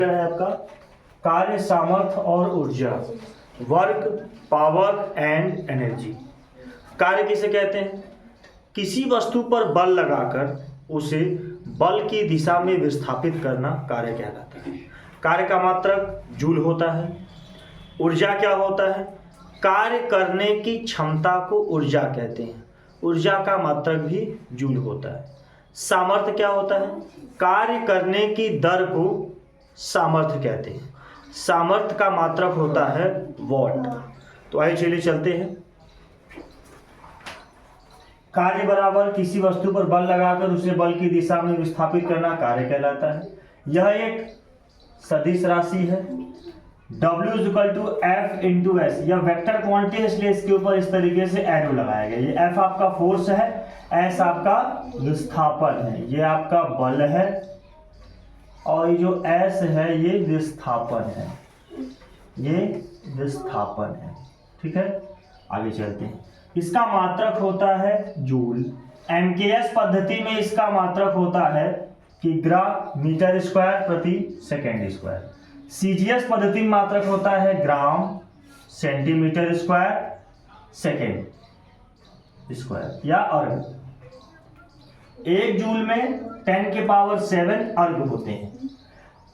है आपका कार्य सामर्थ्य और ऊर्जा, वर्क, पावर एंड एनर्जी। कार्य किसे कहते हैं? किसी वस्तु पर बल लगाकर उसे बल की दिशा में विस्थापित करना कार्य कहलाता है। कार्य का मात्रक जूल होता है। ऊर्जा क्या होता है? कार्य करने की क्षमता को ऊर्जा कहते हैं। ऊर्जा का मात्रक भी जूल होता है। सामर्थ्य क्या होता है? कार्य करने की दर को सामर्थ्य कहते हैं। सामर्थ्य का मात्रक होता है वॉट। तो आइए चलिए चलते हैं। कार्य बराबर किसी वस्तु पर बल लगाकर उसे बल की दिशा में विस्थापित करना कार्य कहलाता है। यह एक सदिश राशि है। W = F × S। यह वेक्टर क्वांटिटी है, इसलिए इसके ऊपर इस तरीके से एरो लगाया गया। ये F आपका फोर्स है, S आपका विस्थापन है, ये आपका बल है और ये जो S है ये विस्थापन है, ये विस्थापन है। ठीक है, आगे चलते हैं। इसका मात्रक होता है जूल। MKS पद्धति में इसका मात्रक होता है किग्रा मीटर स्क्वायर प्रति सेकेंड स्क्वायर। CGS पद्धति में मात्रक होता है gram centimetre square second square या अर्ग। 1 जूल में 10⁷ अर्ग होते हैं।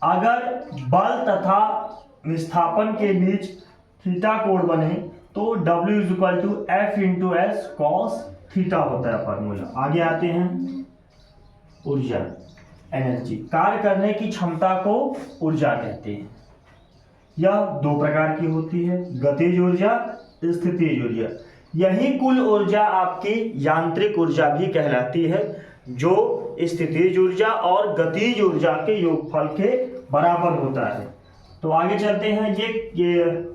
अगर बल तथा विस्थापन के बीच थीटा कोण बने तो W = F × S cos theta होता है फॉर्मूला। आगे आते हैं। ऊर्जा, एनर्जी। कार्य करने की क्षमता को ऊर्जा कहते हैं। यह 2 प्रकार की होती है, गतिज ऊर्जा, स्थितिज ऊर्जा। यही कुल ऊर्जा आपकी यांत्रिक ऊर्जा भी कहलाती है, जो स्थितिज ऊर्जा और गतिज ऊर्जा के योगफल के बराबर होता है। तो आगे चलते हैं। ये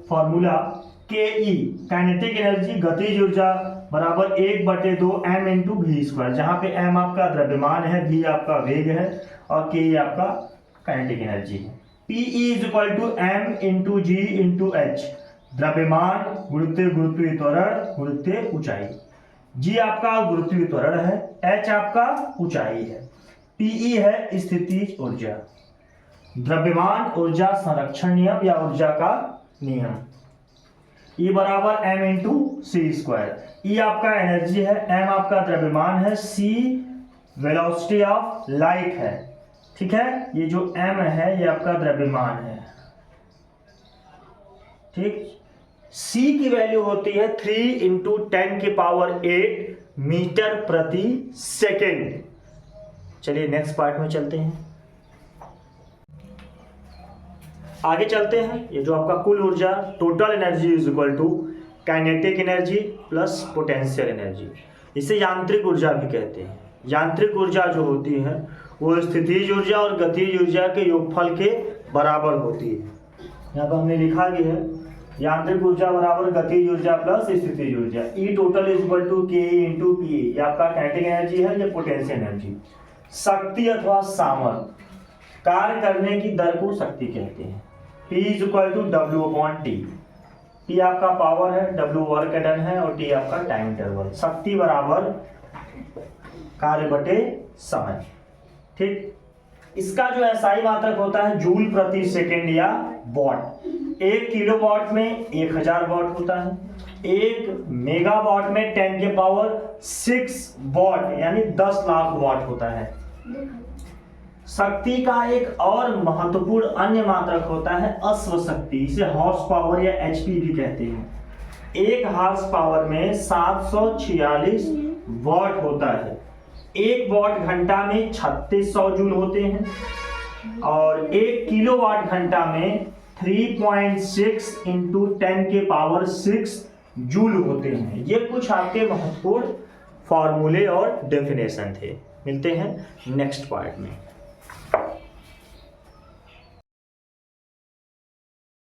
फॉर्मूला KE काइनेटिक एनर्जी गतिज ऊर्जा बराबर 1/2 m × v², जहां पे m आपका द्रव्यमान है, v आपका वेग है और k आपका काइनेटिक एनर्जी है। PE = m × g × h, द्रव्यमान गुरुत्व त्वरण गुरुत्व ऊंचाई। g आपका गुरुत्व त्वरण है, h आपका ऊंचाई है। PE है स्थितिज ऊर्जा। द्रव्यमान ऊर्जा संरक्षण नियम या ऊर्जा का नियम। E = m × c²। E आपका एनर्जी है, m आपका द्रव्यमान है, c वेलोसिटी ऑफ लाइट है। ठीक है, ये जो m है ये आपका द्रव्यमान है। ठीक, c की वैल्यू होती है 3 × 10⁸ मीटर प्रति सेकेंड। चलिए नेक्स्ट पार्ट में चलते हैं। आगे चलते हैं। ये जो आपका कुल ऊर्जा, total energy = kinetic energy plus potential energy. इसे यांत्रिक ऊर्जा भी कहते हैं। यांत्रिक ऊर्जा जो होती है वो स्थितिज ऊर्जा और गतिज ऊर्जा के योगफल के बराबर होती है। यहाँ पर हमने लिखा भी है यांत्रिक ऊर्जा बराबर गतिज ऊर्जा प्लस स्थितिज ऊर्जा। E total = KE × PE। ये आपका काइनेटिक एनर्जी है, ये पोटेंशियल एनर्जी। शक्ति अथवा सामर्थ्य, कार्य करने की दर को शक्ति कहते हैं। P = W/T। P आपका पावर है, W वर्क डन है और T आपका टाइम इंटरवल। शक्ति बराबर कार्य बटे समय। ठीक, इसका जो SI मात्रक होता है जूल प्रति सेकेंड या वॉट। 1 किलोवाट में 1000 वॉट होता है। 1 मेगावाट में 10⁶ वॉट यानी 10 लाख वॉट होता है। शक्ति का एक और महत्वपूर्ण अन्य मात्रक होता है अश्व शक्ति। इसे हॉर्स पावर या HP भी कहते हैं। 1 हॉर्स पावर में 746 वॉट होता है। 1 वॉट घंटा में 3600 जूल होते हैं और 1 किलोवाट घंटा में 3.6 × 10⁶ जूल होते हैं। ये कुछ आपके महत्वपूर्ण फॉर्मूले और डेफिनेशन थे। मिलते हैं नेक्स्ट पार्ट में।